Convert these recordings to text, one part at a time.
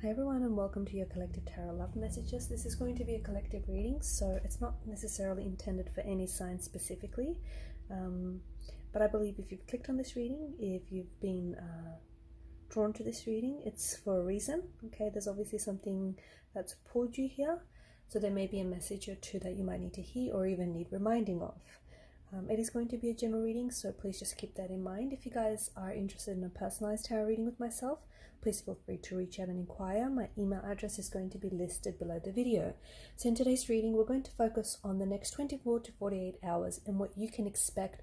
Hi everyone, and welcome to your collective tarot love messages. This is going to be a collective reading, so it's not necessarily intended for any sign specifically, but I believe if you've clicked on this reading, if you've been drawn to this reading, it's for a reason. Okay, there's obviously something that's pulled you here, so there may be a message or two that you might need to hear or even need reminding of. It is going to be a general reading, so please just keep that in mind. If you guys are interested in a personalized tarot reading with myself, please feel free to reach out and inquire. My email address is going to be listed below the video. So in today's reading, we're going to focus on the next 24 to 48 hours and what you can expect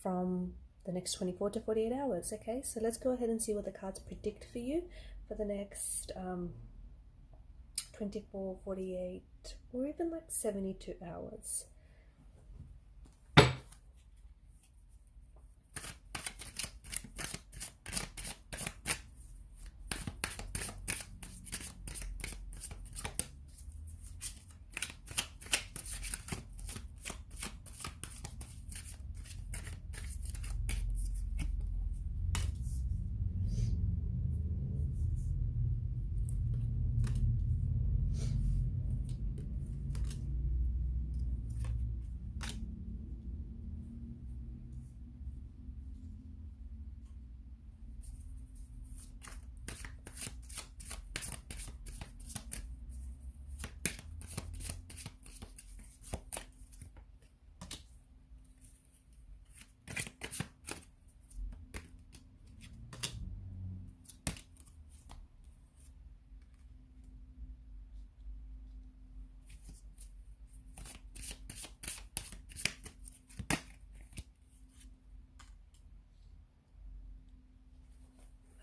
from the next 24 to 48 hours. Okay, so let's go ahead and see what the cards predict for you for the next 24, 48, or even like 72 hours.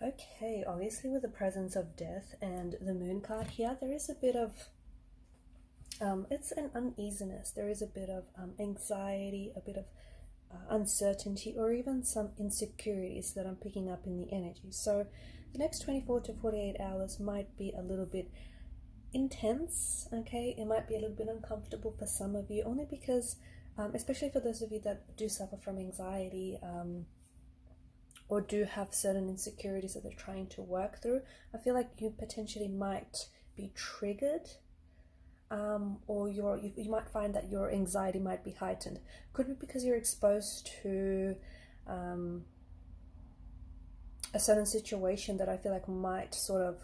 Okay, obviously with the presence of death and the moon card here, there is a bit of, it's an uneasiness. There is a bit of anxiety, a bit of uncertainty, or even some insecurities that I'm picking up in the energy. So the next 24 to 48 hours might be a little bit intense, okay? It might be a little bit uncomfortable for some of you, only because, especially for those of you that do suffer from anxiety, or do have certain insecurities that they're trying to work through, I feel like you potentially might be triggered, or you might find that your anxiety might be heightened. Could be because you're exposed to a certain situation that I feel like might sort of,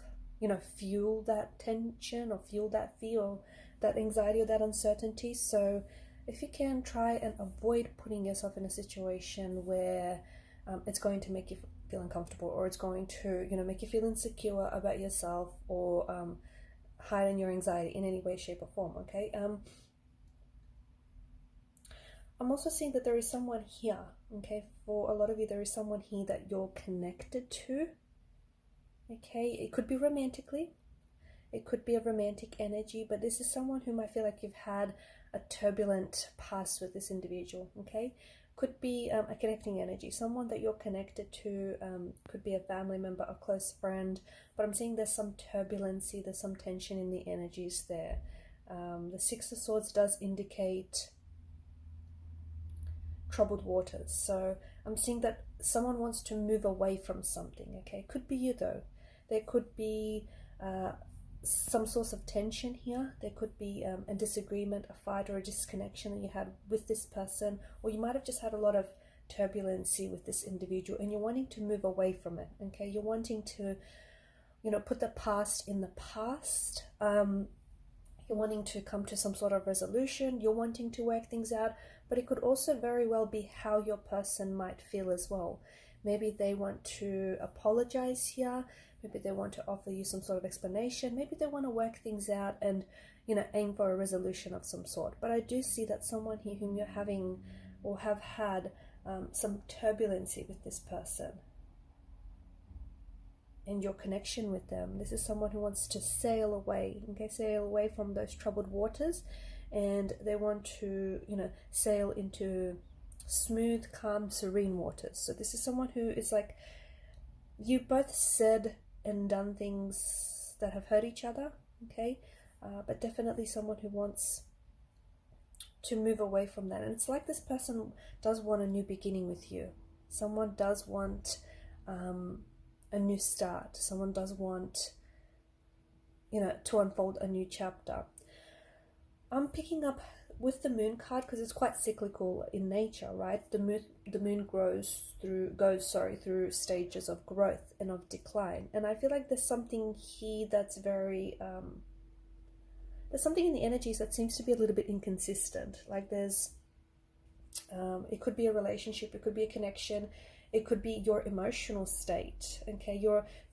fuel that tension or fuel that fear or that anxiety or that uncertainty. So if you can, try and avoid putting yourself in a situation where it's going to make you feel uncomfortable, or it's going to, make you feel insecure about yourself, or heighten your anxiety in any way, shape, or form. Okay. I'm also seeing that there is someone here. Okay, for a lot of you, there is someone here that you're connected to. Okay, it could be romantically, it could be a romantic energy, but this is someone whom I feel like you've had a turbulent past with this individual. Okay. Could be a connecting energy, someone that you're connected to, could be a family member, a close friend, but I'm seeing there's some turbulency, there's some tension in the energies there. The Six of Swords does indicate troubled waters, so I'm seeing that someone wants to move away from something. Okay, could be you though. There could be some source of tension here. There could be a disagreement, a fight, or a disconnection that you had with this person, or you might have just had a lot of turbulency with this individual and you're wanting to move away from it. Okay, you're wanting to, put the past in the past. You're wanting to come to some sort of resolution, you're wanting to work things out, but it could also very well be how your person might feel as well. Maybe they want to apologize here. Maybe they want to offer you some sort of explanation. Maybe they want to work things out and, aim for a resolution of some sort. But I do see that someone here whom you're having or have had some turbulency with this person and your connection with them. This is someone who wants to sail away, okay, sail away from those troubled waters, and they want to, sail into smooth, calm, serene waters. So this is someone who is like, you both said and done things that have hurt each other, okay, but definitely someone who wants to move away from that. And it's like this person does want a new beginning with you. Someone does want a new start. Someone does want to unfold a new chapter. I'm picking up with the moon card because it's quite cyclical in nature, right? The moon goes through stages of growth and of decline, and I feel like there's something here that's very there's something in the energies that seems to be a little bit inconsistent. Like there's it could be a relationship, it could be a connection, it could be your emotional state. Okay,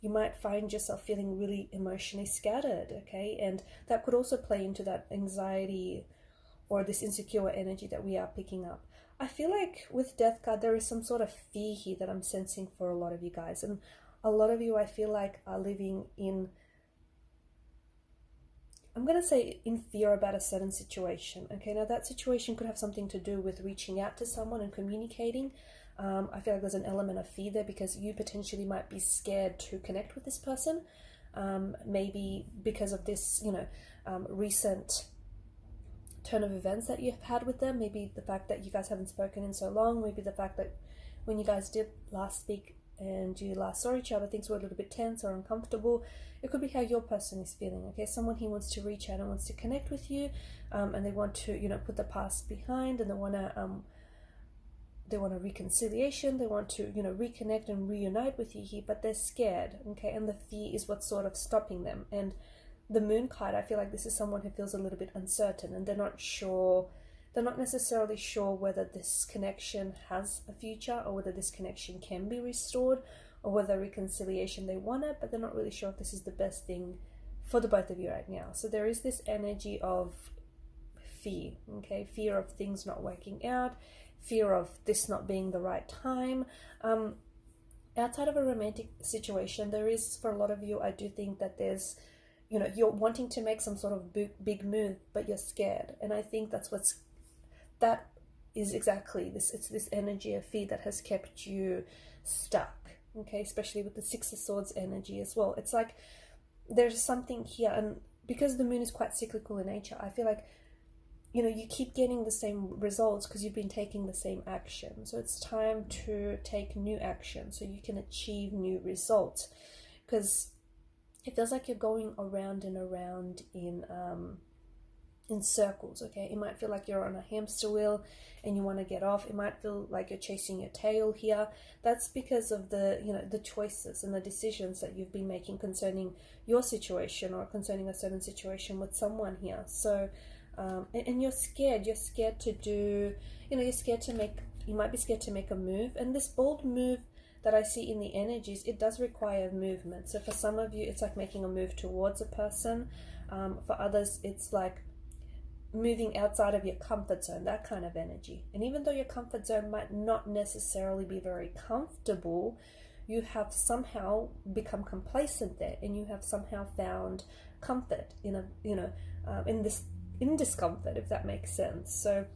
you might find yourself feeling really emotionally scattered. Okay, and that could also play into that anxiety or this insecure energy that we are picking up. I feel like with Death card, there is some sort of fear here that I'm sensing for a lot of you guys. And a lot of you, I feel like, are living in, I'm going to say, in fear about a certain situation. Okay, now that situation could have something to do with reaching out to someone and communicating. I feel like there's an element of fear there because you potentially might be scared to connect with this person. Maybe because of this, recent turn of events that you've had with them, maybe the fact that you guys haven't spoken in so long, maybe the fact that when you guys did last speak and you last saw each other, things were a little bit tense or uncomfortable. It could be how your person is feeling. Okay, someone here wants to reach out and wants to connect with you, and they want to put the past behind, and they want a reconciliation, they want to reconnect and reunite with you here, but they're scared. Okay, and the fear is what's sort of stopping them. And the moon card, I feel like this is someone who feels a little bit uncertain, and they're not necessarily sure whether this connection has a future or whether this connection can be restored or whether reconciliation they want it, but they're not really sure if this is the best thing for the both of you right now. So there is this energy of fear, okay, fear of things not working out, fear of this not being the right time. Outside of a romantic situation, there is, for a lot of you, I do think that there's you're wanting to make some sort of big move, but you're scared. And I think that is exactly this. It's this energy of fear that has kept you stuck. Okay, especially with the Six of Swords energy as well. It's like there's something here, and because the moon is quite cyclical in nature, I feel like you keep getting the same results because you've been taking the same action. So it's time to take new action so you can achieve new results, because it feels like you're going around and around in circles. Okay, it might feel like you're on a hamster wheel and you want to get off. It might feel like you're chasing your tail here. That's because of the choices and the decisions that you've been making concerning your situation or concerning a certain situation with someone here. So and you're scared to do, you're scared to make, you might be scared to make a move. And this bold move that I see in the energies, it does require movement. So for some of you, it's like making a move towards a person. For others, it's like moving outside of your comfort zone, that kind of energy. And even though your comfort zone might not necessarily be very comfortable, you have somehow become complacent there, and you have somehow found comfort in discomfort, if that makes sense. So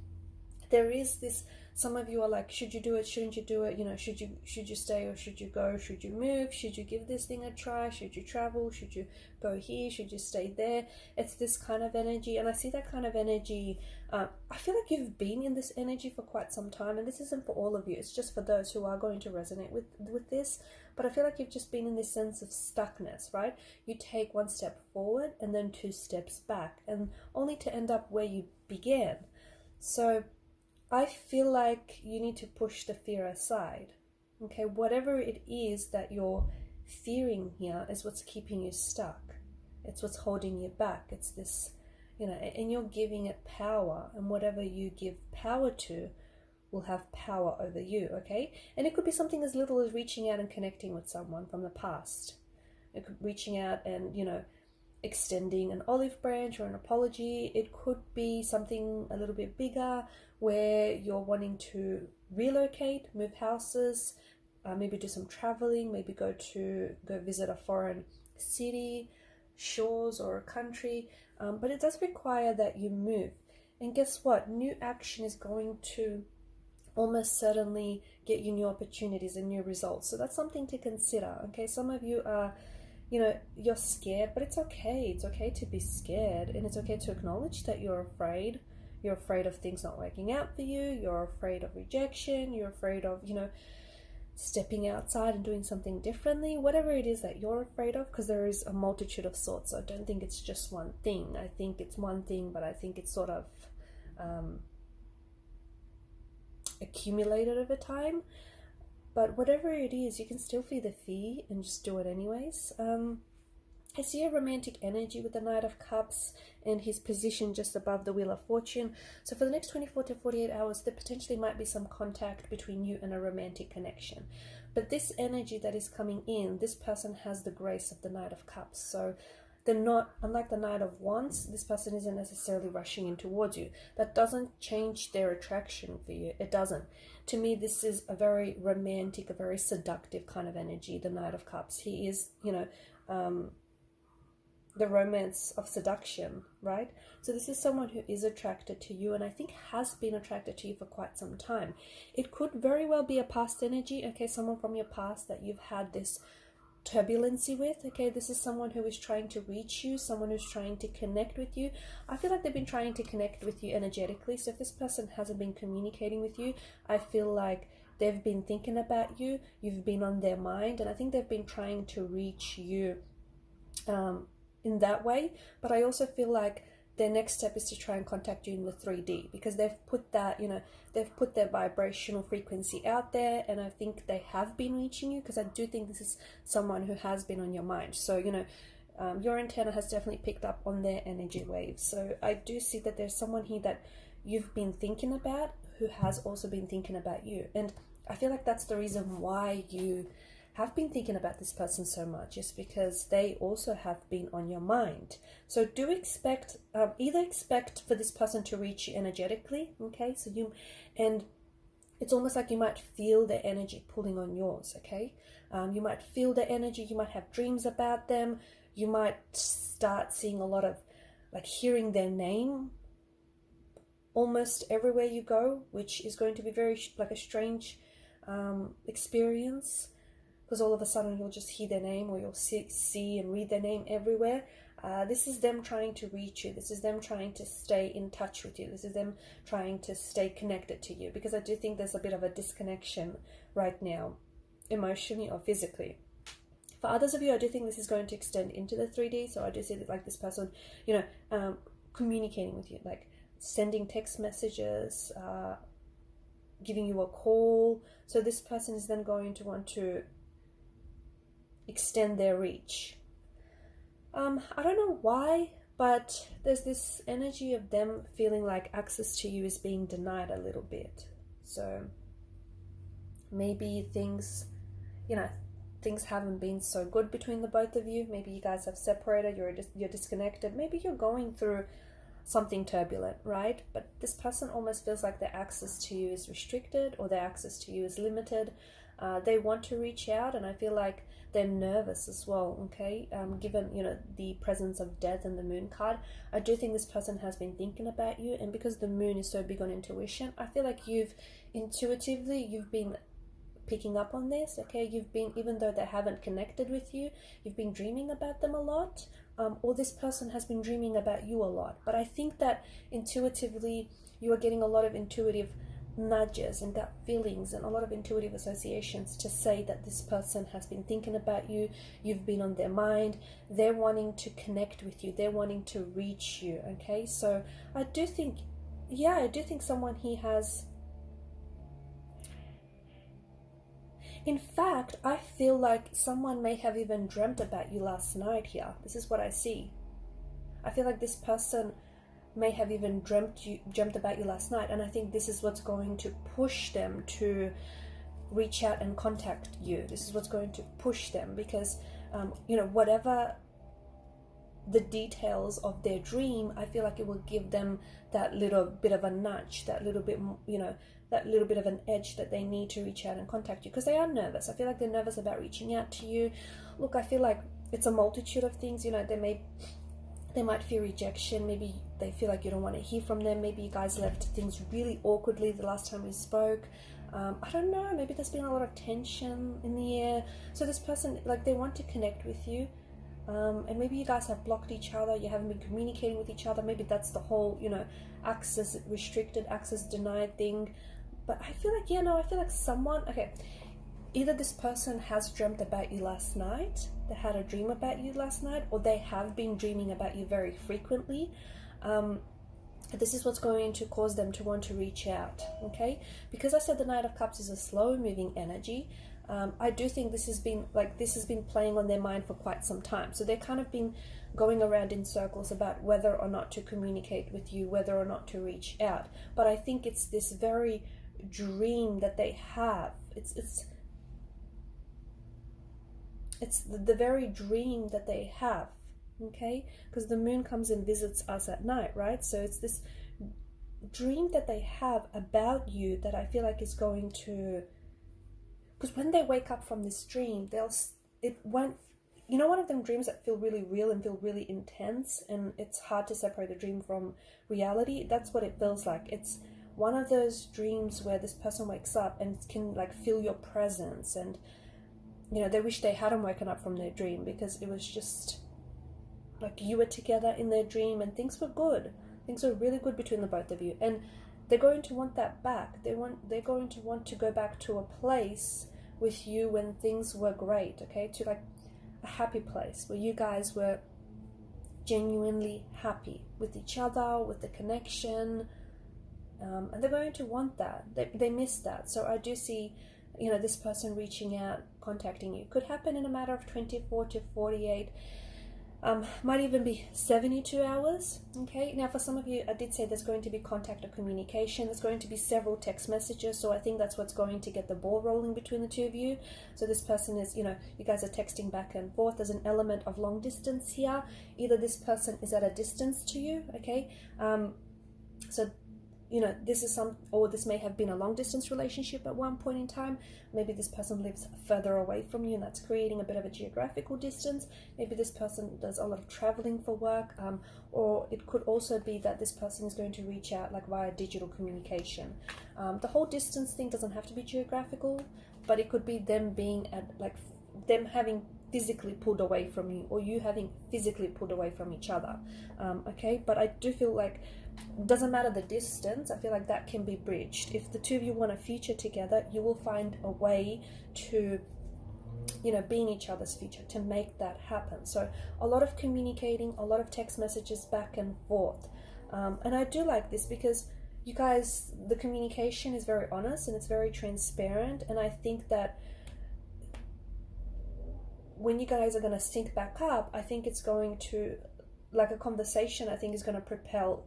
there is this, some of you are like, should you do it, shouldn't you do it, should you stay or should you go, should you move, should you give this thing a try, should you travel, should you go here, should you stay there? It's this kind of energy, and I see that kind of energy. I feel like you've been in this energy for quite some time, and this isn't for all of you, it's just for those who are going to resonate with this. But I feel like you've just been in this sense of stuckness, right? You take one step forward and then 2 steps back, and only to end up where you began. So I feel like you need to push the fear aside. Okay, whatever it is that you're fearing here is what's keeping you stuck. It's what's holding you back. It's this, and you're giving it power, and whatever you give power to will have power over you, okay? And it could be something as little as reaching out and connecting with someone from the past. It could be reaching out and, extending an olive branch or an apology. It could be something a little bit bigger where you're wanting to relocate, move houses, maybe do some traveling, maybe go visit a foreign city, shores, or a country. But it does require that you move. And guess what? New action is going to almost certainly get you new opportunities and new results. So that's something to consider. Okay, some of you are, you're scared, but it's okay. It's okay to be scared, and it's okay to acknowledge that you're afraid. You're afraid of things not working out for you. You're afraid of rejection. You're afraid of, stepping outside and doing something differently, whatever it is that you're afraid of, because there is a multitude of sorts. So I don't think it's just one thing. I think it's one thing, but I think it's sort of accumulated over time. But whatever it is, you can still feel the fear and just do it anyways. I see a romantic energy with the Knight of Cups and his position just above the Wheel of Fortune. So for the next 24 to 48 hours, there potentially might be some contact between you and a romantic connection. But this energy that is coming in, this person has the grace of the Knight of Cups. So they're not, unlike the Knight of Wands, this person isn't necessarily rushing in towards you. That doesn't change their attraction for you. It doesn't. To me, this is a very romantic, a very seductive kind of energy, the Knight of Cups. He is, you know, the romance of seduction, right? So this is someone who is attracted to you, and I think has been attracted to you for quite some time. It could very well be a past energy, okay, someone from your past that you've had this turbulency with, okay? This is someone who is trying to reach you, someone who's trying to connect with you. I feel like they've been trying to connect with you energetically. So if this person hasn't been communicating with you, I feel like they've been thinking about you, you've been on their mind, and I think they've been trying to reach you in that way. But I also feel like their next step is to try and contact you in the 3D, because they've put that, you know, they've put their vibrational frequency out there, and I think they have been reaching you, because I do think this is someone who has been on your mind. So, you know, your antenna has definitely picked up on their energy waves. So I do see that there's someone here that you've been thinking about who has also been thinking about you. And I feel like that's the reason why you have been thinking about this person so much, is because they also have been on your mind. So do expect, either expect for this person to reach you energetically, okay? So you, and it's almost like you might feel their energy pulling on yours, okay? You might feel their energy, you might have dreams about them, you might start seeing a lot of, like, hearing their name almost everywhere you go, which is going to be very, like, a strange experience, because all of a sudden you'll just hear their name, or you'll see and read their name everywhere. This is them trying to reach you. This is them trying to stay in touch with you. This is them trying to stay connected to you, because I do think there's a bit of a disconnection right now, emotionally or physically. For others of you, I do think this is going to extend into the 3D. So I do see that, like, this person, you know, communicating with you, like sending text messages, giving you a call. So this person is then going to want to extend their reach. I don't know why, but there's this energy of them feeling like access to you is being denied a little bit. So maybe things, you know, things haven't been so good between the both of you. Maybe you guys have separated, you're disconnected. Maybe you're going through something turbulent, right? But this person almost feels like their access to you is restricted, or their access to you is limited. They want to reach out, and I feel like they're nervous as well, okay? Given, you know, the presence of death and the moon card, I do think this person has been thinking about you, and because the moon is so big on intuition, I feel like you've been picking up on this, okay? You've been, even though they haven't connected with you, you've been dreaming about them a lot, or this person has been dreaming about you a lot. But I think that intuitively you are getting a lot of intuitive nudges and gut feelings and a lot of intuitive associations to say that this person has been thinking about you, you've been on their mind, they're wanting to connect with you, they're wanting to reach you, okay? So I do think, yeah, I do think someone here has, in fact, I feel like someone may have even dreamt about you last night here. This is what I see. I feel like this person may have even dreamt about you last night, and I think this is what's going to push them to reach out and contact you. This is what's going to push them, because you know, whatever the details of their dream, I feel like it will give them that little bit of a nudge, that little bit, you know, that little bit of an edge that they need to reach out and contact you, because they are nervous. I feel like they're nervous about reaching out to you. Look, I feel like it's a multitude of things. You know, they might fear rejection. Maybe they feel like you don't want to hear from them. Maybe you guys left things really awkwardly the last time we spoke. I don't know. Maybe there's been a lot of tension in the air. So this person, like, they want to connect with you. And maybe you guys have blocked each other. You haven't been communicating with each other. Maybe that's the whole, you know, access restricted, access denied thing. But I feel like, yeah, no, I feel like someone, okay, either this person has dreamt about you last night, they had a dream about you last night, or they have been dreaming about you very frequently. This is what's going to cause them to want to reach out, okay? Because I said the Knight of Cups is a slow moving energy, I do think this has been playing on their mind for quite some time. So they're kind of been going around in circles about whether or not to communicate with you, whether or not to reach out. But I think it's this very dream that they have. It's the very dream that they have, okay? Because the moon comes and visits us at night, right? So it's this dream that they have about you that I feel like is going to, because when they wake up from this dream, one of them dreams that feel really real and feel really intense, and it's hard to separate the dream from reality. That's what it feels like. It's one of those dreams where this person wakes up and can like feel your presence, and they wish they hadn't woken up from their dream, because it was just like you were together in their dream and things were good. Things were really good between the both of you, and they're going to want that back. They're going to want to go back to a place with you when things were great, okay? To like a happy place where you guys were genuinely happy with each other, with the connection, and they're going to want that. They miss that. So I do see this person reaching out, contacting you. Could happen in a matter of 24 to 48, might even be 72 hours, okay? Now, for some of you, I did say there's going to be contact or communication. There's going to be several text messages, so I think that's what's going to get the ball rolling between the two of you. So this person is, you guys are texting back and forth. There's an element of long distance here. Either this person is at a distance to you, okay? So this may have been a long distance relationship at one point in time. Maybe this person lives further away from you, and that's creating a bit of a geographical distance. Maybe this person does a lot of traveling for work, or it could also be that this person is going to reach out like via digital communication. The whole distance thing doesn't have to be geographical, but it could be them being at them having physically pulled away from you, or you having physically pulled away from each other, okay? But I do feel like doesn't matter the distance. I feel like that can be bridged. If the two of you want a future together, you will find a way to be in each other's future, to make that happen. So a lot of communicating, a lot of text messages back and forth, and I do like this because you guys, the communication is very honest and it's very transparent, and I think that when you guys are going to sync back up, I think it's going to, like a conversation, I think is going to propel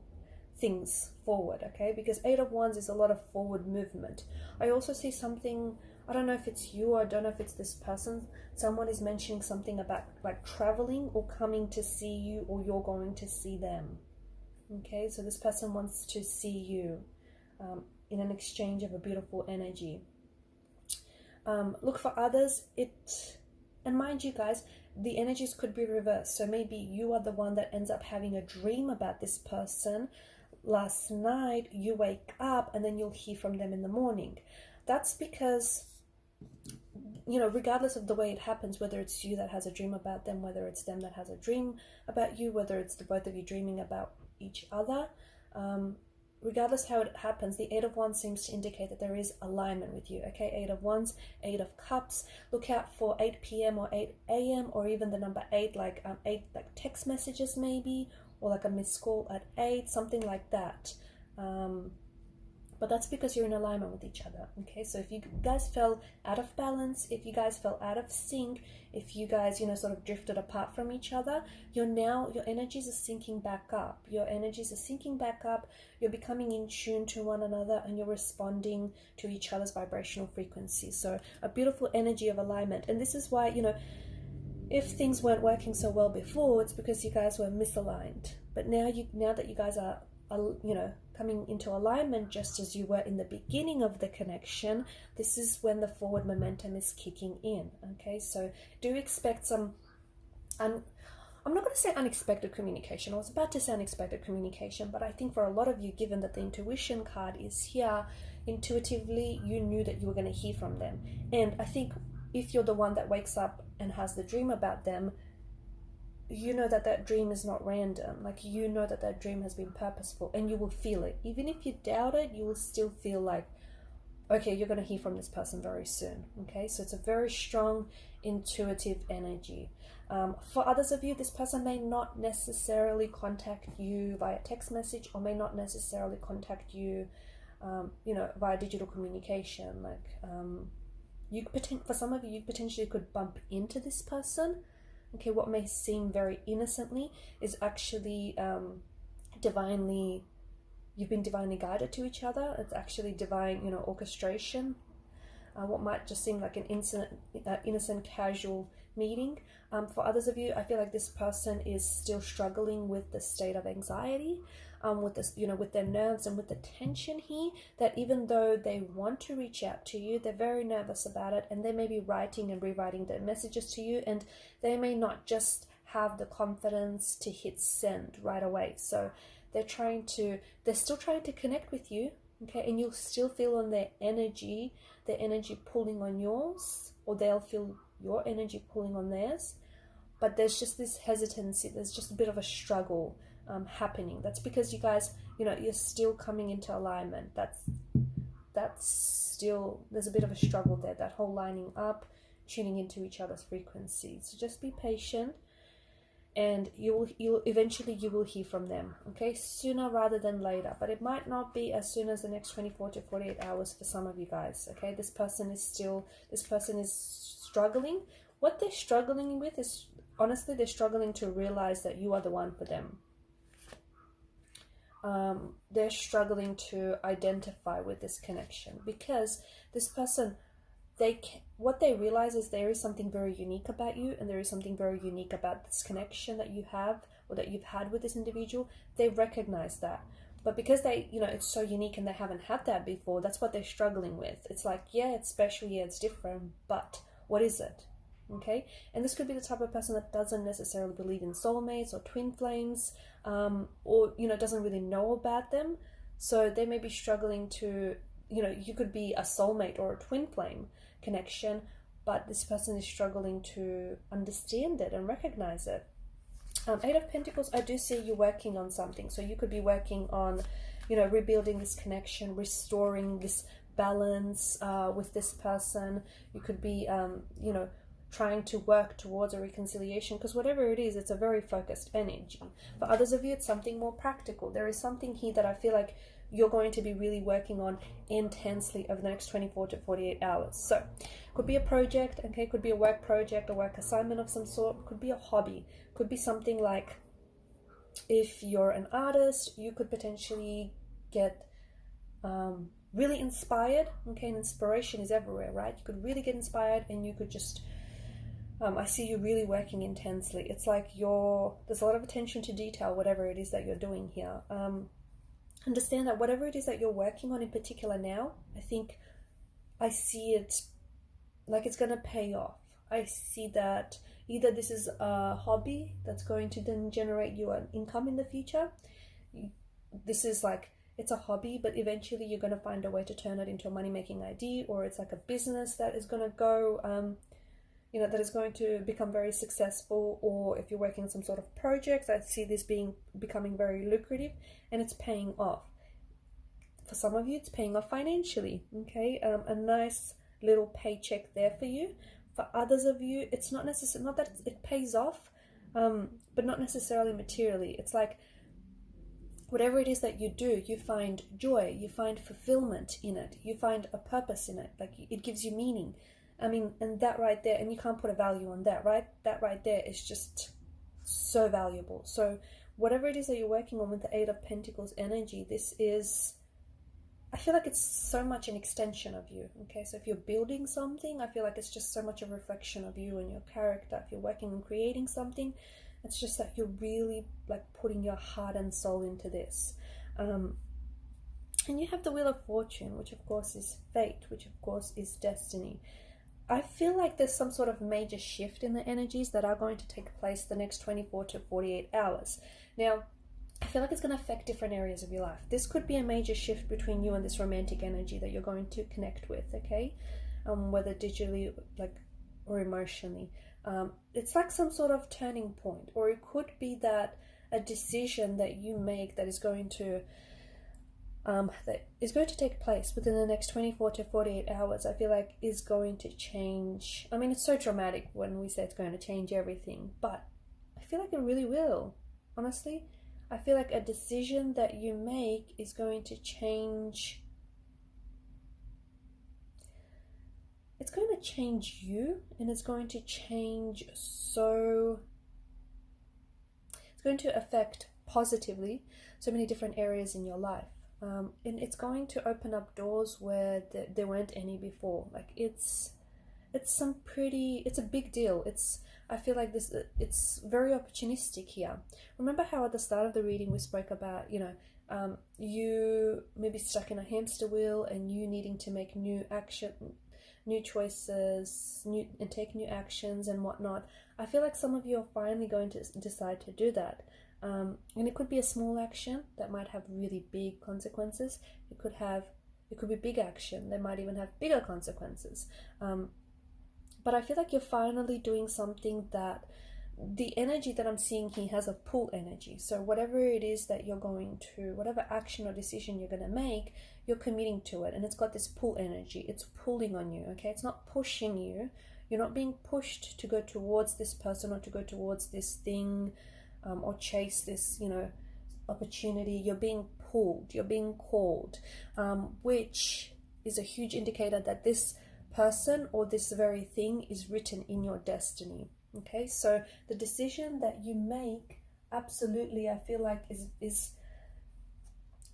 things forward, okay? Because 8 of Wands is a lot of forward movement. I also see something, I don't know if it's you, or I don't know if it's this person, someone is mentioning something about like traveling or coming to see you, or you're going to see them, okay? So this person wants to see you in an exchange of a beautiful energy. Look, for others, and mind you guys, the energies could be reversed. So maybe you are the one that ends up having a dream about this person last night, you wake up, and then you'll hear from them in the morning. That's because, regardless of the way it happens, whether it's you that has a dream about them, whether it's them that has a dream about you, whether it's the both of you dreaming about each other, regardless how it happens, the 8 of Wands seems to indicate that there is alignment with you, okay? 8 of Wands, 8 of Cups. Look out for 8 p.m. or 8 a.m. or even the number 8, like 8 like text messages maybe, or like a missed call at 8, something like that. But that's because you're in alignment with each other, okay? So if you guys fell out of balance, if you guys fell out of sync, if you guys, sort of drifted apart from each other, your energies are syncing back up. Your energies are syncing back up. You're becoming in tune to one another, and you're responding to each other's vibrational frequency. So a beautiful energy of alignment. And this is why, if things weren't working so well before, it's because you guys were misaligned. But now that you guys are, coming into alignment just as you were in the beginning of the connection, this is when the forward momentum is kicking in, okay? So do expect some, I'm not going to say unexpected communication. I was about to say unexpected communication, but I think for a lot of you, given that the intuition card is here, intuitively you knew that you were going to hear from them. And I think if you're the one that wakes up and has the dream about them, you know that dream is not random. Like, you know that dream has been purposeful, and you will feel it. Even if you doubt it, you will still feel like, okay, you're going to hear from this person very soon. Okay, so it's a very strong intuitive energy. For others of you, this person may not necessarily contact you via text message, or may not necessarily contact you, via digital communication. For some of you, you potentially could bump into this person. Okay, what may seem very innocently is actually you've been divinely guided to each other. It's actually divine, orchestration. What might just seem like an innocent casual meeting. For others of you, I feel like this person is still struggling with the state of anxiety, with this, with their nerves and with the tension here, that even though they want to reach out to you, they're very nervous about it, and they may be writing and rewriting their messages to you, and they may not just have the confidence to hit send right away. So they're still trying to connect with you, okay, and you'll still feel on their energy pulling on yours, or they'll feel your energy pulling on theirs. But there's just this hesitancy, there's just a bit of a struggle happening. That's because you guys, you're still coming into alignment. That's still, there's a bit of a struggle there, that whole lining up, tuning into each other's frequencies. So just be patient, and you'll eventually hear from them, okay, sooner rather than later. But it might not be as soon as the next 24 to 48 hours for some of you guys, okay. This person is struggling. What they're struggling with is, honestly, they're struggling to realize that you are the one for them. They're struggling to identify with this connection, because this person, what they realize is there is something very unique about you, and there is something very unique about this connection that you have, or that you've had with this individual. They recognize that, but because they, it's so unique and they haven't had that before, that's what they're struggling with. It's like, yeah, it's special, yeah, it's different, but what is it? Okay, and this could be the type of person that doesn't necessarily believe in soulmates or twin flames, or doesn't really know about them. So they may be struggling to, you could be a soulmate or a twin flame connection, but this person is struggling to understand it and recognize it. Eight of Pentacles, I do see you working on something. So you could be working on, rebuilding this connection, restoring this balance with this person. You could be, trying to work towards a reconciliation, because whatever it is, it's a very focused energy. For others of you, it's something more practical. There is something here that I feel like you're going to be really working on intensely over the next 24 to 48 hours. So could be a project, okay, could be a work project, a work assignment of some sort, could be a hobby, could be something like, if you're an artist, you could potentially get really inspired, okay, and inspiration is everywhere, right? You could really get inspired, and you could just I see you really working intensely. It's like there's a lot of attention to detail, whatever it is that you're doing here. Understand that whatever it is that you're working on in particular now, I see it like it's going to pay off. I see that either this is a hobby that's going to then generate you an income in the future. This is like, it's a hobby, but eventually you're going to find a way to turn it into a money-making idea, or it's like a business that is going to go... that is going to become very successful. Or if you're working on some sort of project, I see this becoming very lucrative, and it's paying off. For some of you, it's paying off financially, okay? A nice little paycheck there for you. For others of you, it's not that it pays off, but not necessarily materially. It's like, whatever it is that you do, you find joy, you find fulfillment in it, you find a purpose in it, like it gives you meaning. And that right there, and you can't put a value on that, right? That right there is just so valuable. So whatever it is that you're working on with the Eight of Pentacles energy, I feel like it's so much an extension of you, okay? So if you're building something, I feel like it's just so much a reflection of you and your character. If you're working on creating something, it's just that you're really like putting your heart and soul into this. And you have the Wheel of Fortune, which of course is fate, which of course is destiny. I feel like there's some sort of major shift in the energies that are going to take place the next 24 to 48 hours. Now, I feel like it's going to affect different areas of your life. This could be a major shift between you and this romantic energy that you're going to connect with, okay? Whether digitally or emotionally. It's like some sort of turning point, or it could be that a decision that you make that is going to that is going to take place within the next 24 to 48 hours, I feel like is going to change. I mean, it's so dramatic when we say it's going to change everything, but I feel like it really will. Honestly, I feel like a decision that you make is going to change. It's going to change you, and it's going to change so. It's going to affect positively so many different areas in your life. And it's going to open up doors where there weren't any before. Like it's a big deal. I feel like it's very opportunistic here. Remember how at the start of the reading we spoke about, you maybe stuck in a hamster wheel and you needing to make new choices, and take new actions and whatnot. I feel like some of you are finally going to decide to do that. And it could be a small action that might have really big consequences. It could be big action that might even have bigger consequences. But I feel like you're finally doing something that the energy that I'm seeing here has a pull energy. So whatever it is that whatever action or decision you're going to make, you're committing to it. And it's got this pull energy. It's pulling on you, okay? It's not pushing you. You're not being pushed to go towards this person or to go towards this thing, or chase this, opportunity. You're being pulled, you're being called, which is a huge indicator that this person or this very thing is written in your destiny. Okay, so the decision that you make, absolutely, I feel like is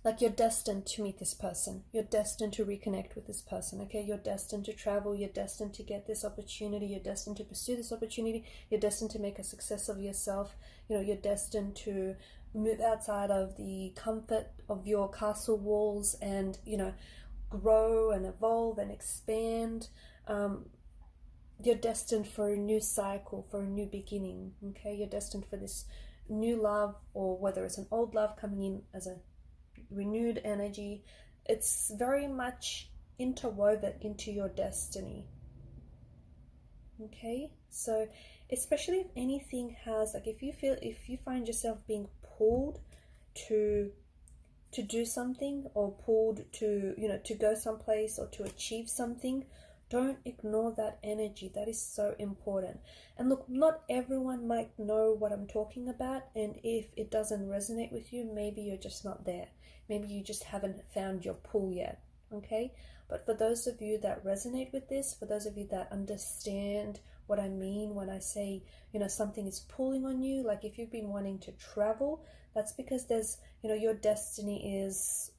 like you're destined to meet this person. You're destined to reconnect with this person, okay? You're destined to travel. You're destined to get this opportunity. You're destined to pursue this opportunity. You're destined to make a success of yourself. You're destined to move outside of the comfort of your castle walls and, grow and evolve and expand. You're destined for a new cycle, for a new beginning, okay? You're destined for this new love, or whether it's an old love coming in as a renewed energy. It's very much interwoven into your destiny, okay? So especially if anything has, like, if you find yourself being pulled to do something, or pulled to to go someplace or to achieve something, don't ignore that energy. That is so important. And look, not everyone might know what I'm talking about, and if it doesn't resonate with you, maybe you're just not there. Maybe you just haven't found your pull yet, okay? But for those of you that resonate with this, for those of you that understand what I mean when I say, something is pulling on you, like if you've been wanting to travel, that's because there's, your destiny is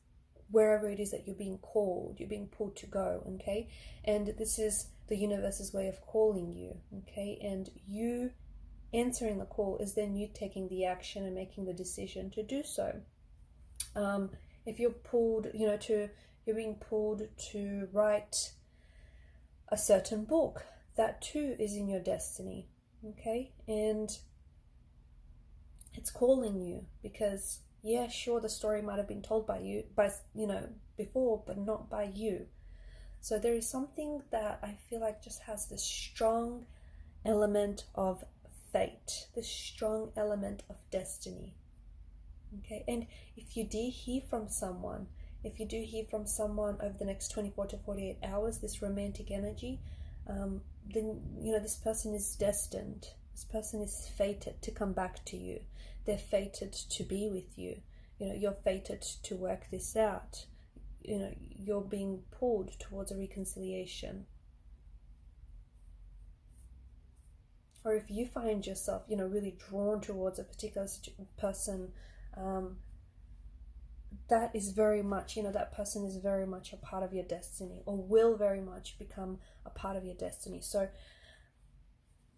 wherever it is that you're being called, you're being pulled to go, okay? And this is the universe's way of calling you, okay? And you answering the call is then you taking the action and making the decision to do so. If you're pulled, you're being pulled to write a certain book, that too is in your destiny, okay? And it's calling you because, yeah, sure, the story might have been told by before, but not by you. So there is something that I feel like just has this strong element of fate, this strong element of destiny. Okay, and if you do hear from someone over the next 24 to 48 hours, this romantic energy, then, this person is destined. This person is fated to come back to you. They're fated to be with you. You're fated to work this out. You're being pulled towards a reconciliation. Or if you find yourself, really drawn towards a particular person, that is very much, that person is very much a part of your destiny, or will very much become a part of your destiny. So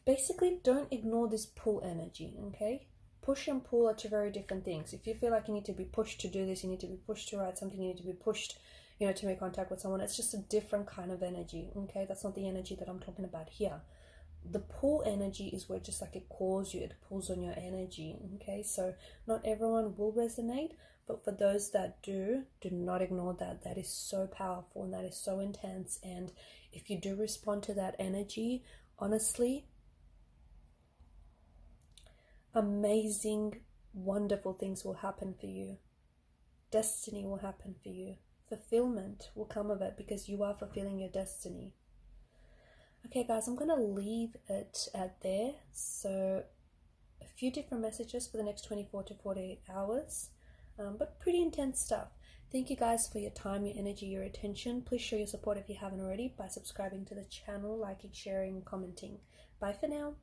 basically, don't ignore this pull energy, okay? Push and pull are two very different things. If you feel like you need to be pushed to do this, you need to be pushed to write something, you need to be pushed, to make contact with someone, it's just a different kind of energy, okay? That's not the energy that I'm talking about here. The pull energy is where just like it calls you, it pulls on your energy, okay? So not everyone will resonate, but for those that do not ignore that. That is so powerful and that is so intense. And if you do respond to that energy, honestly, amazing, wonderful things will happen for you. destiny will happen for you. Fulfillment will come of it because you are fulfilling your destiny. Okay guys, I'm going to leave it at there. So a few different messages for the next 24 to 48 hours, but pretty intense stuff. Thank you guys for your time, your energy, your attention. Please show your support if you haven't already by subscribing to the channel, liking, sharing, commenting. Bye for now.